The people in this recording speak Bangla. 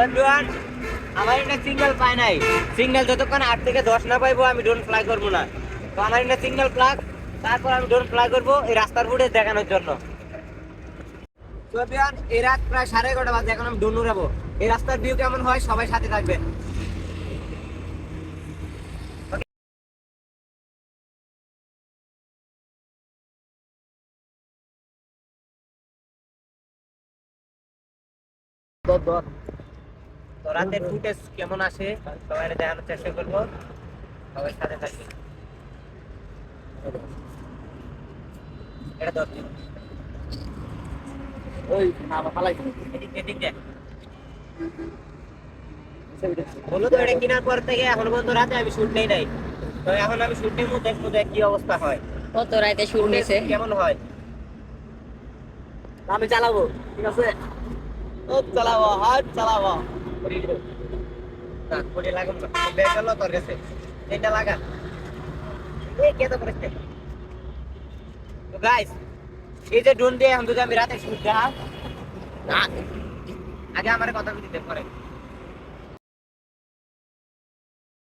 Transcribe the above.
এভরিওয়ান, আমার এটা সিগন্যাল পায় নাই। সিগন্যাল যতক্ষণ 8 থেকে 10 না পাইবো আমি ড্রোন ফ্লাই করবো না। তো আমার এটা সিগন্যাল প্লাগ, তারপর আমি ড্রোন ফ্লাই করবো এই রাস্তার ফুটেজ দেখানোর জন্য। তো এভরিওয়ান, এই রাত প্রায় 11:30 বাজে, এখন আমি ড্রোন উড়াবো। এই রাস্তার ভিউ কেমন হয় সবাই সাথে থাকবেন। তো রাতের ফুটেজ কেমন আসে সবাই দেখানোর চেষ্টা করবো, সবাই সাথে থাকবেন। এটা ধর, ওই না পালাই এদিক দেখ। বলো তো, এটা কেনার পর থেকে এখন পর্যন্ত রাতে আমি শুট নেই নাই। তো এখন আমি শুট নেবো, দেখবো যে কি অবস্থা হয়, কত রাতে শুট ফুটেজ নিছে। কেমন হয়। আমি চালাবো, ঠিক আছে? ও চালাবো, হাত চালাবো। না কোটি লাগুন না, ব্যাগ গেল তোর কাছে, এটা লাগা। এই কে তো করেছে। তো গাইস, এই যে ড্রোন দিয়ে এখন যদি আমি রাতে শুট দেখাম, আগে আমার কথা দিতে পারে।